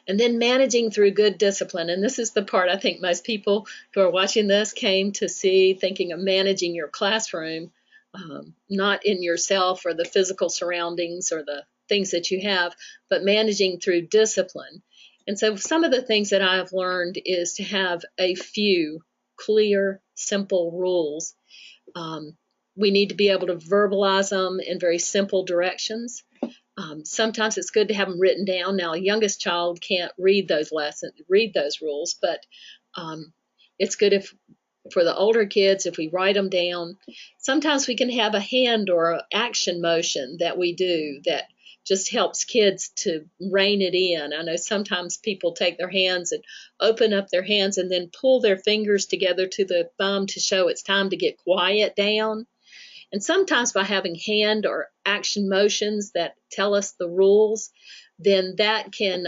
And then managing through good discipline. And this is the part I think most people who are watching this came to see, thinking of managing your classroom, not in yourself or the physical surroundings or the things that you have, but managing through discipline. And so some of the things that I've learned is to have a few clear, simple rules. We need to be able to verbalize them in very simple directions. Sometimes it's good to have them written down. Now, a youngest child can't read those rules, but it's good if for the older kids, if we write them down. Sometimes we can have a hand or an action motion that we do that just helps kids to rein it in. I know sometimes people take their hands and open up their hands and then pull their fingers together to the thumb to show it's time to get quiet down. And sometimes by having hand or action motions that tell us the rules, then that can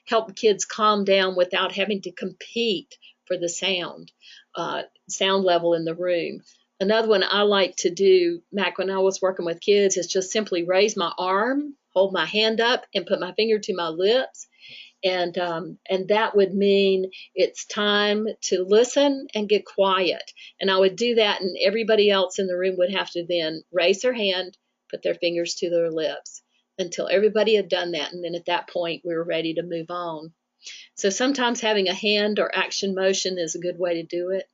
help kids calm down without having to compete for the sound level in the room. Another one I like to do, Mac, when I was working with kids, is just simply raise my arm, hold my hand up, and put my finger to my lips. And that would mean it's time to listen and get quiet. And I would do that, and everybody else in the room would have to then raise their hand, put their fingers to their lips until everybody had done that. And then at that point, we were ready to move on. So sometimes having a hand or action motion is a good way to do it.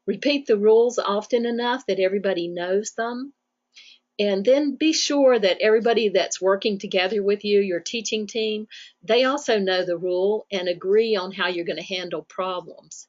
Repeat the rules often enough that everybody knows them. And then be sure that everybody that's working together with you, your teaching team, they also know the rule and agree on how you're going to handle problems.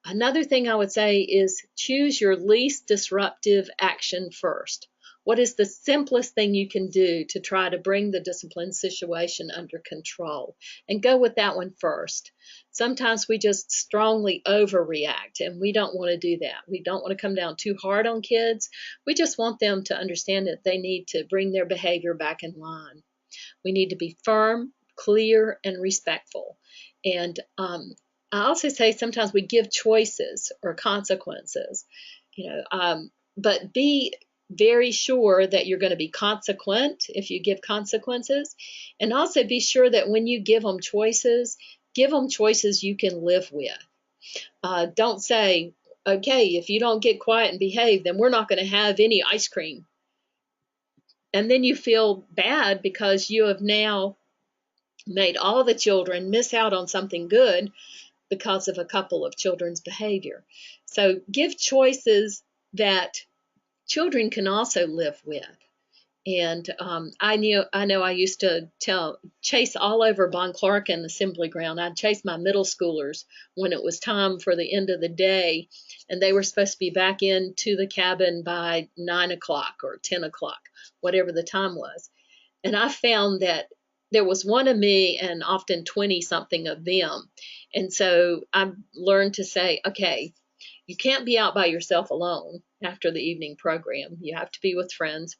Another thing I would say is choose your least disruptive action first. What is the simplest thing you can do to try to bring the discipline situation under control? And go with that one first. Sometimes we just strongly overreact, and we don't want to do that. We don't want to come down too hard on kids. We just want them to understand that they need to bring their behavior back in line. We need to be firm, clear, and respectful. And I also say sometimes we give choices or consequences, but be very sure that you're going to be consequent if you give consequences, and also be sure that when you give them choices you can live with. Don't say, okay, if you don't get quiet and behave, then we're not going to have any ice cream. And then you feel bad because you have now made all the children miss out on something good because of a couple of children's behavior. So give choices that children can also live with. And I know I used to chase all over Bon Clark and Assembly Ground. I'd chase my middle schoolers when it was time for the end of the day, and they were supposed to be back into the cabin by 9 o'clock or 10 o'clock, whatever the time was. And I found that there was one of me and often 20-something of them. And so I learned to say, okay, you can't be out by yourself alone after the evening program. You have to be with friends.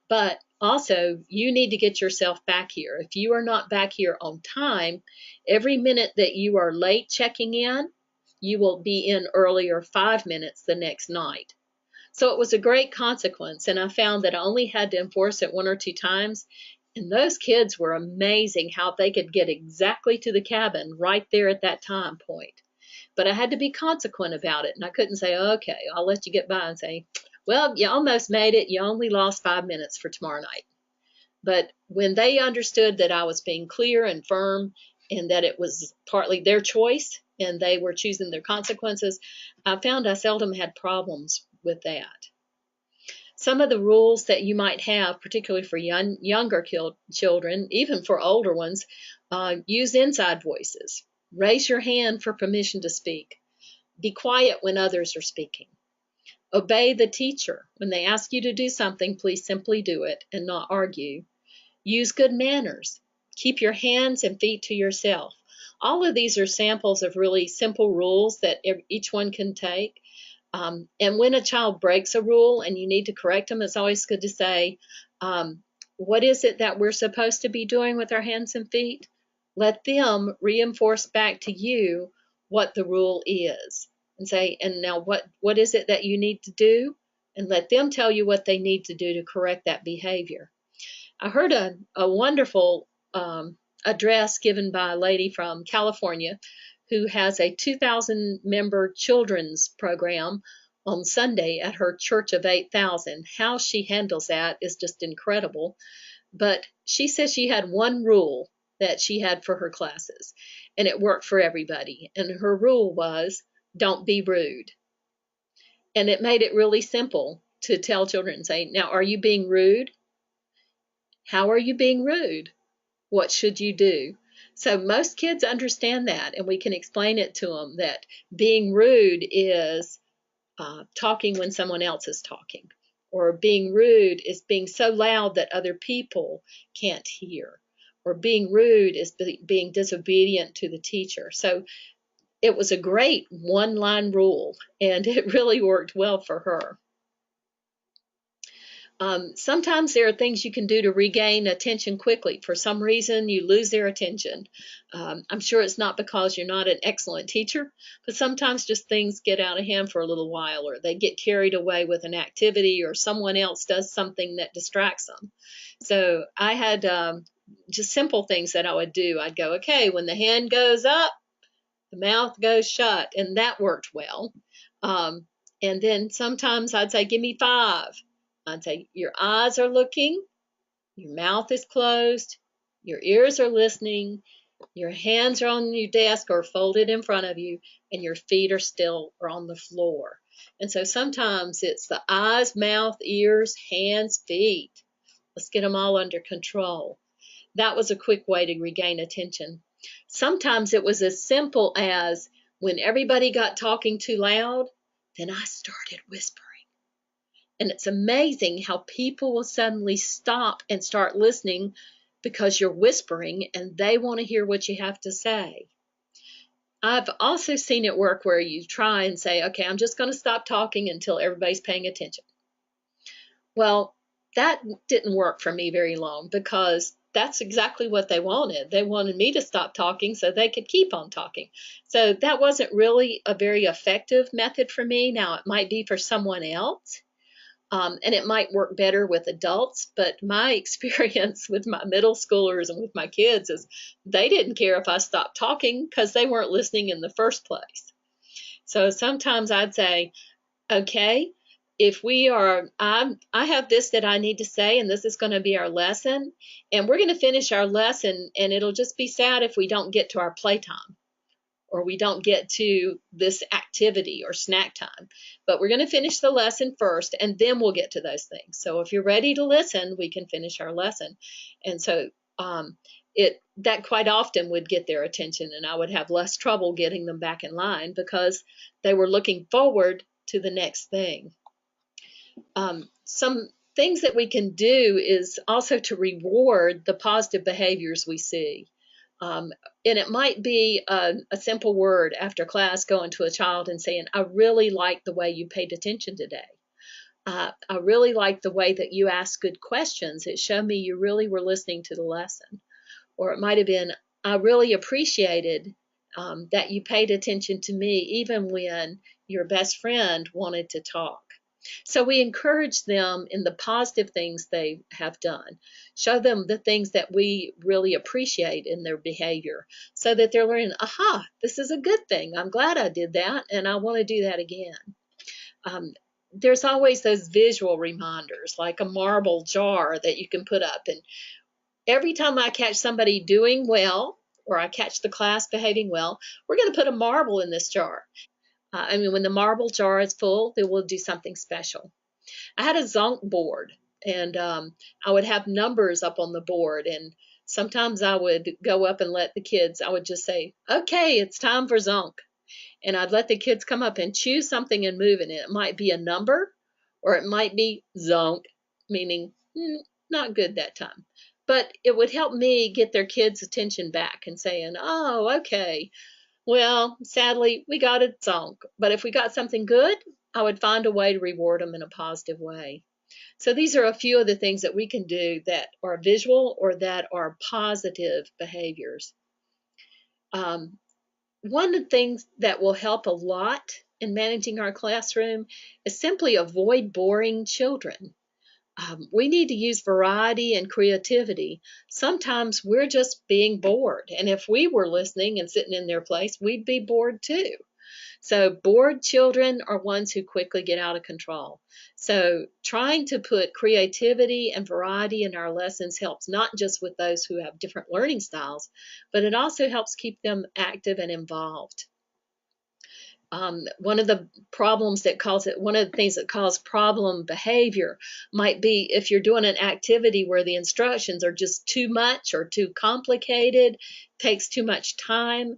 But also, you need to get yourself back here. If you are not back here on time, every minute that you are late checking in, you will be in earlier 5 minutes the next night. So it was a great consequence, and I found that I only had to enforce it 1 or 2 times, and those kids were amazing how they could get exactly to the cabin right there at that time point. But I had to be consequent about it, and I couldn't say, okay, I'll let you get by and say, well, you almost made it. You only lost 5 minutes for tomorrow night. But when they understood that I was being clear and firm and that it was partly their choice and they were choosing their consequences, I found I seldom had problems with that. Some of the rules that you might have, particularly for younger children, even for older ones, use inside voices. Raise your hand for permission to speak. Be quiet when others are speaking. Obey the teacher. When they ask you to do something, please simply do it and not argue. Use good manners. Keep your hands and feet to yourself. All of these are samples of really simple rules that each one can take. And when a child breaks a rule and you need to correct them, it's always good to say, what is it that we're supposed to be doing with our hands and feet? Let them reinforce back to you what the rule is. And say, and now what is it that you need to do? And let them tell you what they need to do to correct that behavior. I heard a wonderful address given by a lady from California who has a 2,000 member children's program on Sunday at her church of 8,000. How she handles that is just incredible. But she says she had one rule that she had for her classes, and it worked for everybody. And her rule was, don't be rude. And it made it really simple to tell children, say, now, are you being rude? How are you being rude? What should you do? So most kids understand that, and we can explain it to them that being rude is talking when someone else is talking, or being rude is being so loud that other people can't hear, or being rude is being disobedient to the teacher. So it was a great one-line rule, and it really worked well for her. Sometimes there are things you can do to regain attention quickly. For some reason, you lose their attention. I'm sure it's not because you're not an excellent teacher, but sometimes just things get out of hand for a little while, or they get carried away with an activity, or someone else does something that distracts them. So I had just simple things that I would do. I'd go, okay, when the hand goes up, the mouth goes shut, and that worked well. And then sometimes I'd say, give me 5. I'd say, your eyes are looking, your mouth is closed, your ears are listening, your hands are on your desk or folded in front of you, and your feet are still or on the floor. And so sometimes it's the eyes, mouth, ears, hands, feet. Let's get them all under control. That was a quick way to regain attention. Sometimes it was as simple as when everybody got talking too loud, then I started whispering. And it's amazing how people will suddenly stop and start listening because you're whispering and they want to hear what you have to say. I've also seen it work where you try and say, okay, I'm just going to stop talking until everybody's paying attention. Well, that didn't work for me very long because that's exactly what they wanted. They wanted me to stop talking so they could keep on talking. So that wasn't really a very effective method for me. Now, it might be for someone else. And it might work better with adults, but my experience with my middle schoolers and with my kids is they didn't care if I stopped talking because they weren't listening in the first place. So sometimes I'd say, okay, if I have this that I need to say, and this is going to be our lesson, and we're going to finish our lesson, and it'll just be sad if we don't get to our playtime, or we don't get to this activity or snack time. But we're going to finish the lesson first, and then we'll get to those things. So if you're ready to listen, we can finish our lesson. And so that quite often would get their attention, and I would have less trouble getting them back in line because they were looking forward to the next thing. Some things that we can do is also to reward the positive behaviors we see. And it might be a simple word after class going to a child and saying, I really like the way you paid attention today. I really like the way that you asked good questions. It showed me you really were listening to the lesson. Or it might have been, I really appreciated that you paid attention to me even when your best friend wanted to talk. So we encourage them in the positive things they have done. Show them the things that we really appreciate in their behavior so that they're learning, aha, this is a good thing. I'm glad I did that, and I want to do that again. There's always those visual reminders, like a marble jar that you can put up. And every time I catch somebody doing well, or I catch the class behaving well, we're going to put a marble in this jar. When the marble jar is full, then we'll do something special. I had a Zonk board, and I would have numbers up on the board, and sometimes I would go up and let the kids, I would just say, okay, it's time for Zonk. And I'd let the kids come up and choose something and move it. It might be a number, or it might be Zonk, meaning not good that time. But it would help me get their kids' attention back and saying, oh, okay, well, sadly, we got a zonk, but if we got something good, I would find a way to reward them in a positive way. So these are a few of the things that we can do that are visual or that are positive behaviors. One of the things that will help a lot in managing our classroom is simply avoid boring children. We need to use variety and creativity. Sometimes we're just being bored. And if we were listening and sitting in their place, we'd be bored too. So bored children are ones who quickly get out of control. So trying to put creativity and variety in our lessons helps not just with those who have different learning styles, but it also helps keep them active and involved. One of the problems that cause it, one of the things that cause problem behavior might be if you're doing an activity where the instructions are just too much or too complicated, takes too much time,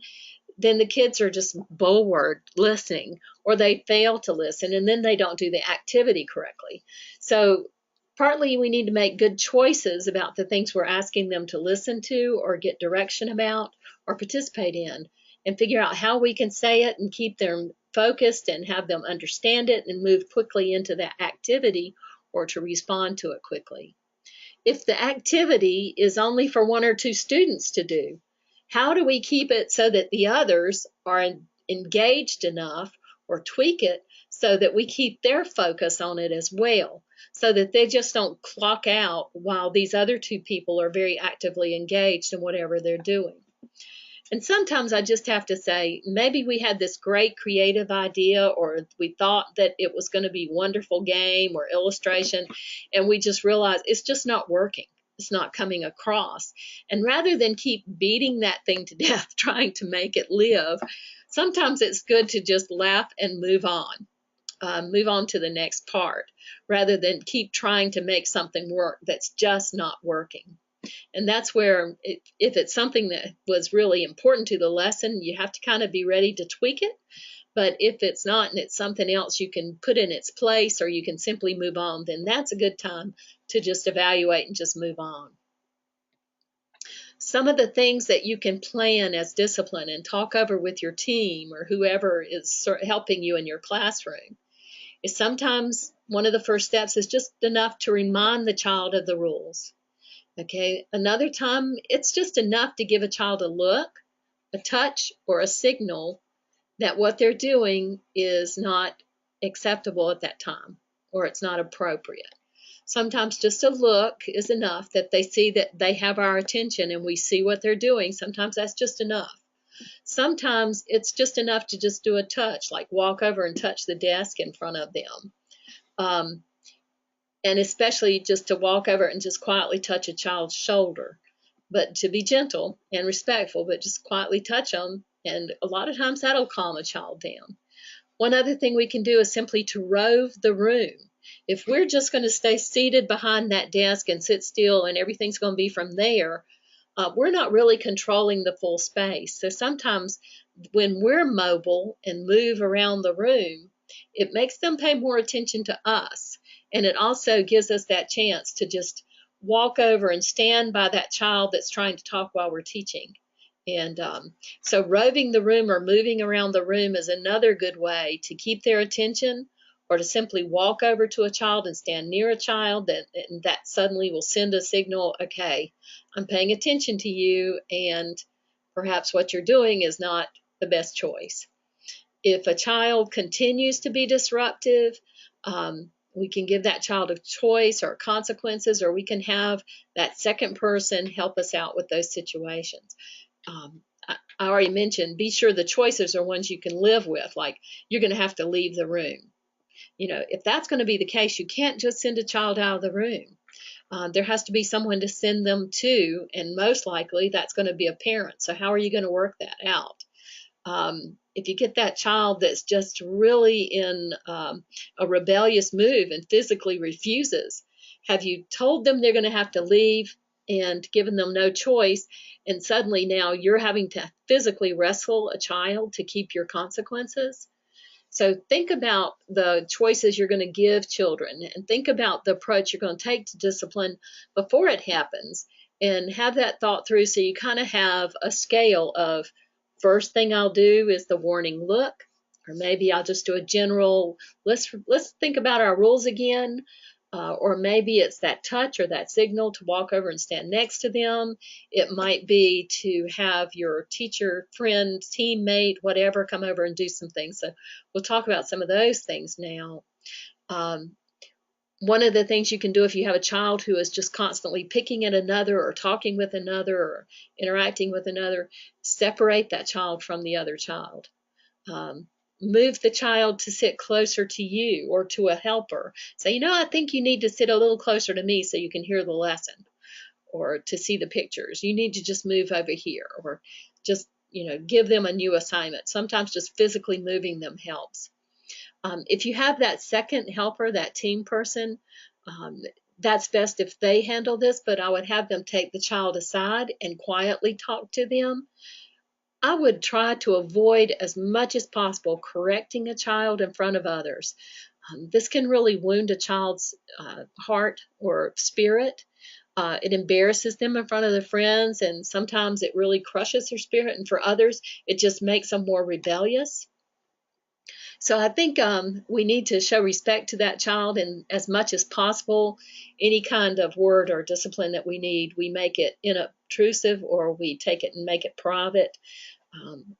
then the kids are just bored listening, or they fail to listen, and then they don't do the activity correctly. So partly we need to make good choices about the things we're asking them to listen to or get direction about or participate in, and figure out how we can say it and keep them focused and have them understand it and move quickly into that activity or to respond to it quickly. If the activity is only for one or two students to do, how do we keep it so that the others are engaged enough, or tweak it so that we keep their focus on it as well, so that they just don't clock out while these other two people are very actively engaged in whatever they're doing? And sometimes I just have to say, maybe we had this great creative idea, or we thought that it was going to be a wonderful game or illustration, and we just realized it's just not working. It's not coming across. And rather than keep beating that thing to death, trying to make it live, sometimes it's good to just laugh and move on. Move on to the next part, rather than keep trying to make something work that's just not working. And that's where, if it's something that was really important to the lesson, you have to kind of be ready to tweak it. But if it's not and it's something else you can put in its place, or you can simply move on, then that's a good time to just evaluate and just move on. Some of the things that you can plan as discipline and talk over with your team or whoever is helping you in your classroom is sometimes one of the first steps is just enough to remind the child of the rules. Okay, another time it's just enough to give a child a look, a touch, or a signal that what they're doing is not acceptable at that time, or it's not appropriate. Sometimes just a look is enough, that they see that they have our attention and we see what they're doing. Sometimes that's just enough. Sometimes it's just enough to just do a touch, like walk over and touch the desk in front of them. And especially just to walk over and just quietly touch a child's shoulder, but to be gentle and respectful, but just quietly touch them. And a lot of times that'll calm a child down. One other thing we can do is simply to rove the room. If we're just going to stay seated behind that desk and sit still and everything's going to be from there, we're not really controlling the full space. So sometimes when we're mobile and move around the room, it makes them pay more attention to us. And it also gives us that chance to just walk over and stand by that child that's trying to talk while we're teaching. And so roving the room or moving around the room is another good way to keep their attention, or to simply walk over to a child and stand near a child that suddenly will send a signal, okay, I'm paying attention to you, and perhaps what you're doing is not the best choice. If a child continues to be disruptive, we can give that child a choice or consequences, or we can have that second person help us out with those situations. I already mentioned, be sure the choices are ones you can live with, like you're going to have to leave the room. If that's going to be the case, you can't just send a child out of the room. There has to be someone to send them to, and most likely that's going to be a parent. So how are you going to work that out? If you get that child that's just really in a rebellious move and physically refuses, have you told them they're going to have to leave and given them no choice, and suddenly now you're having to physically wrestle a child to keep your consequences? So think about the choices you're going to give children, and think about the approach you're going to take to discipline before it happens, and have that thought through, so you kind of have a scale of, first thing I'll do is the warning look, or maybe I'll just do a general, let's think about our rules again. Or maybe it's that touch or that signal to walk over and stand next to them. It might be to have your teacher, friend, teammate, whatever, come over and do some things. So we'll talk about some of those things now. One of the things you can do if you have a child who is just constantly picking at another or talking with another or interacting with another, separate that child from the other child. Um, Move the child to sit closer to you or to a helper. Say, I think you need to sit a little closer to me so you can hear the lesson or to see the pictures. You need to just move over here, or just, give them a new assignment. Sometimes just physically moving them helps. If you have that second helper, that team person, um, that's best if they handle this, but I would have them take the child aside and quietly talk to them. I would try to avoid as much as possible correcting a child in front of others. This can really wound a child's heart or spirit. It embarrasses them in front of their friends, and sometimes it really crushes their spirit. And for others, it just makes them more rebellious. So I think we need to show respect to that child, and as much as possible, any kind of word or discipline that we need, we make it inobtrusive or we take it and make it private,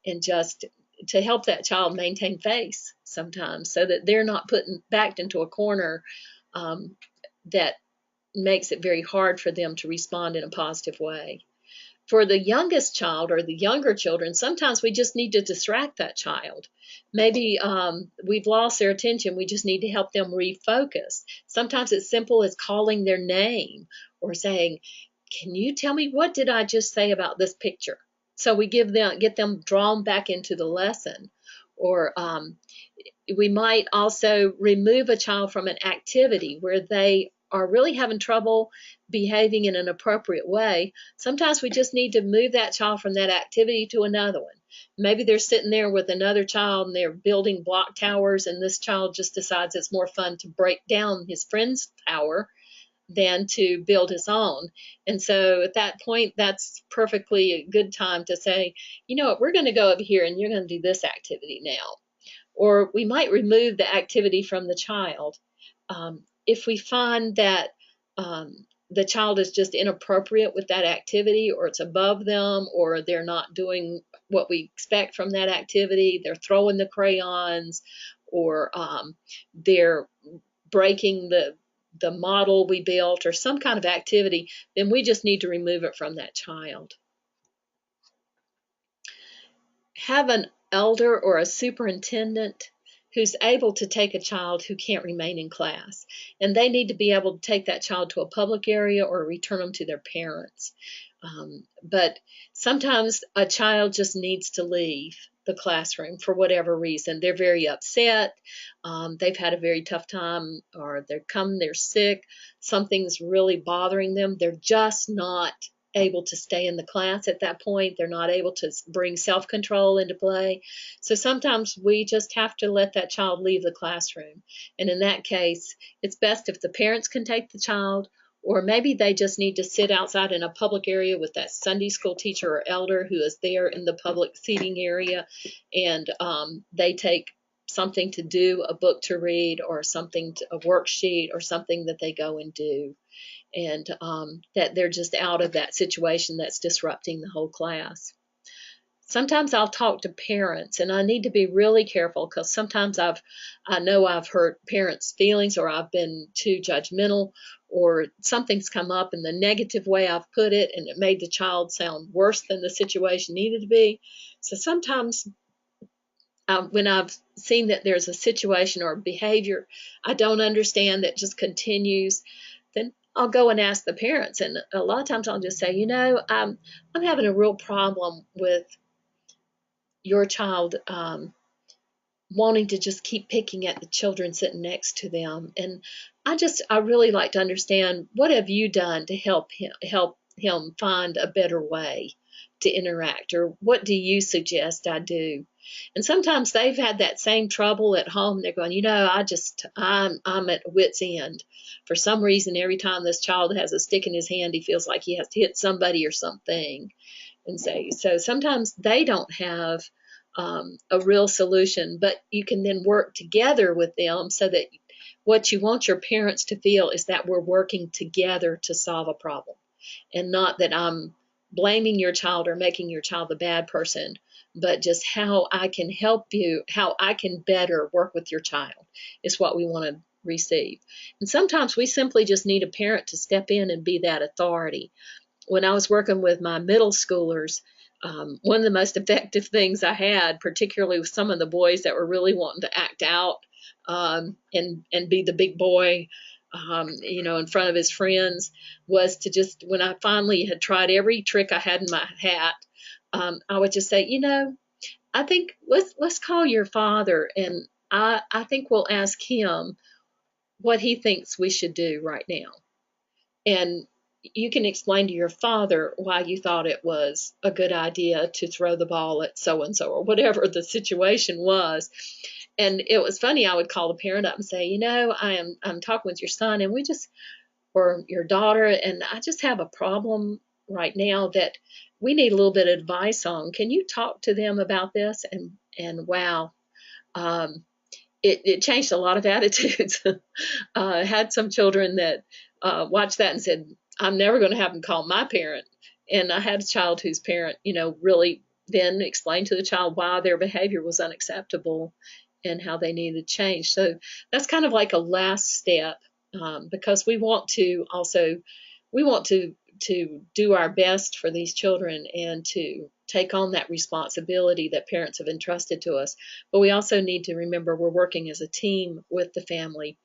and just to help that child maintain faith sometimes so that they're not backed into a corner that makes it very hard for them to respond in a positive way. For the youngest child or the younger children, sometimes we just need to distract that child. Maybe we've lost their attention. We just need to help them refocus. Sometimes it's simple as calling their name or saying, "Can you tell me, what did I just say about this picture?" So we get them drawn back into the lesson. Or we might also remove a child from an activity where they are really having trouble behaving in an appropriate way. Sometimes we just need to move that child from that activity to another one. Maybe they're sitting there with another child and they're building block towers, and this child just decides it's more fun to break down his friend's tower than to build his own. And so at that point, that's perfectly a good time to say, "You know what, we're going to go over here and you're going to do this activity now." Or we might remove the activity from the child. If we find that the child is just inappropriate with that activity, or it's above them, or they're not doing what we expect from that activity, they're throwing the crayons, or they're breaking the model we built, or some kind of activity, then we just need to remove it from that child. Have an elder or a superintendent who's able to take a child who can't remain in class, and they need to be able to take that child to a public area or return them to their parents. But sometimes a child just needs to leave the classroom for whatever reason. They're very upset, they've had a very tough time, or they're sick, something's really bothering them. They're just not able to stay in the class at that point. They're not able to bring self-control into play. So sometimes we just have to let that child leave the classroom. And in that case, it's best if the parents can take the child, or maybe they just need to sit outside in a public area with that Sunday school teacher or elder who is there in the public seating area, and they take something to do, a book to read, or a worksheet, or something that they go and do, and that they're just out of that situation that's disrupting the whole class. Sometimes I'll talk to parents, and I need to be really careful, because sometimes I know I've hurt parents' feelings, or I've been too judgmental, or something's come up in the negative way I've put it, and it made the child sound worse than the situation needed to be. So sometimes when I've seen that there's a situation or behavior I don't understand that just continues, then I'll go and ask the parents. And a lot of times I'll just say, I'm having a real problem with your child wanting to just keep picking at the children sitting next to them. And I really like to understand, what have you done to help him find a better way to interact, or what do you suggest I do? And sometimes they've had that same trouble at home. They're going, I'm at wit's end. For some reason, every time this child has a stick in his hand, he feels like he has to hit somebody or something. And so sometimes they don't have a real solution, but you can then work together with them, so that what you want your parents to feel is that we're working together to solve a problem, and not that I'm blaming your child or making your child the bad person, but just how I can help you, how I can better work with your child is what we want to receive. And sometimes we simply just need a parent to step in and be that authority. When I was working with my middle schoolers, one of the most effective things I had, particularly with some of the boys that were really wanting to act out, and be the big boy, in front of his friends, was to just, when I finally had tried every trick I had in my hat, I would just say, I think let's call your father, and I think we'll ask him what he thinks we should do right now. And you can explain to your father why you thought it was a good idea to throw the ball at so and so, or whatever the situation was. And it was funny, I would call the parent up and say, I'm talking with your son, and or your daughter, and I just have a problem right now that we need a little bit of advice on. Can you talk to them about this? And wow, it changed a lot of attitudes. I had some children that watched that and said, I'm never going to have them call my parent. And I had a child whose parent, really then explained to the child why their behavior was unacceptable and how they needed change. So that's kind of like a last step, because we want to do our best for these children and to take on that responsibility that parents have entrusted to us. But we also need to remember we're working as a team with the family.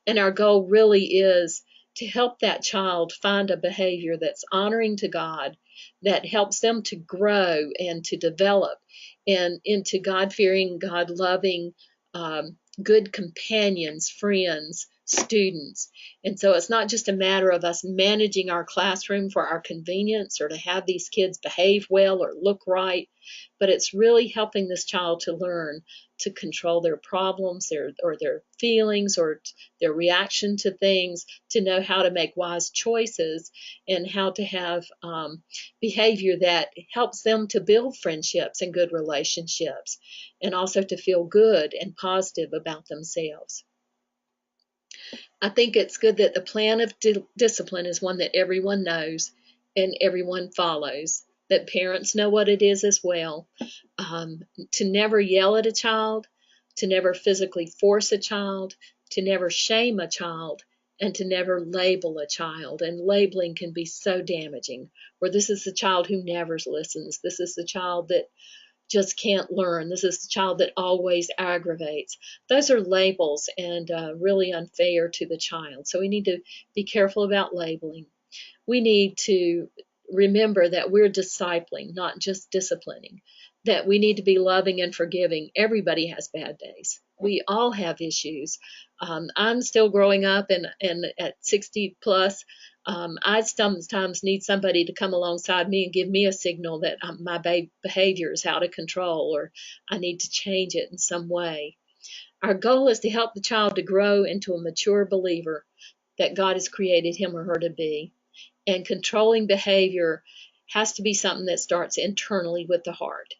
And our goal really is to help that child find a behavior that's honoring to God, that helps them to grow and to develop and into God-fearing, God-loving, good companions, friends, students. And so it's not just a matter of us managing our classroom for our convenience or to have these kids behave well or look right, but it's really helping this child to learn to control their problems, their feelings, or their reaction to things, to know how to make wise choices and how to have behavior that helps them to build friendships and good relationships, and also to feel good and positive about themselves. I think it's good that the plan of discipline is one that everyone knows and everyone follows, that parents know what it is as well. To never yell at a child, to never physically force a child, to never shame a child, and to never label a child. And labeling can be so damaging, where this is the child who never listens. This is the child that just can't learn. This is the child that always aggravates. Those are labels, and really unfair to the child. So we need to be careful about labeling. We need to remember that we're discipling, not just disciplining, that we need to be loving and forgiving. Everybody has bad days. We all have issues. I'm still growing up, and at 60 plus, I sometimes need somebody to come alongside me and give me a signal that my behavior is out of control, or I need to change it in some way. Our goal is to help the child to grow into a mature believer that God has created him or her to be. And controlling behavior has to be something that starts internally with the heart.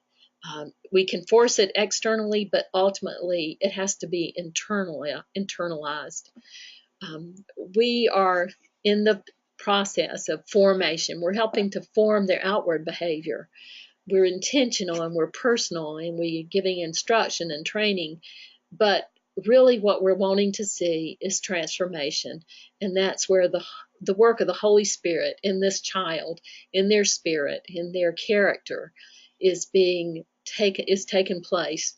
We can force it externally, but ultimately it has to be internalized. We are in the process of formation. We're helping to form their outward behavior. We're intentional and we're personal, and we're giving instruction and training. But really what we're wanting to see is transformation. And that's where the work of the Holy Spirit in this child, in their spirit, in their character, is taking place,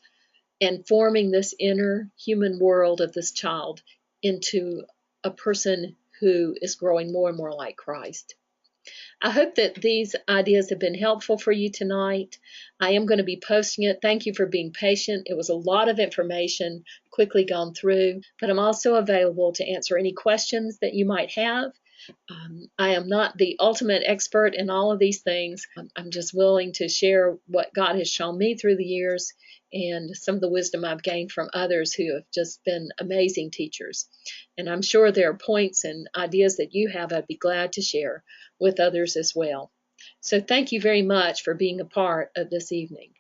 and forming this inner human world of this child into a person who is growing more and more like Christ. I hope that these ideas have been helpful for you tonight. I am going to be posting it. Thank you for being patient. It was a lot of information quickly gone through, but I'm also available to answer any questions that you might have. I am not the ultimate expert in all of these things. I'm just willing to share what God has shown me through the years and some of the wisdom I've gained from others who have just been amazing teachers. And I'm sure there are points and ideas that you have I'd be glad to share with others as well. So thank you very much for being a part of this evening.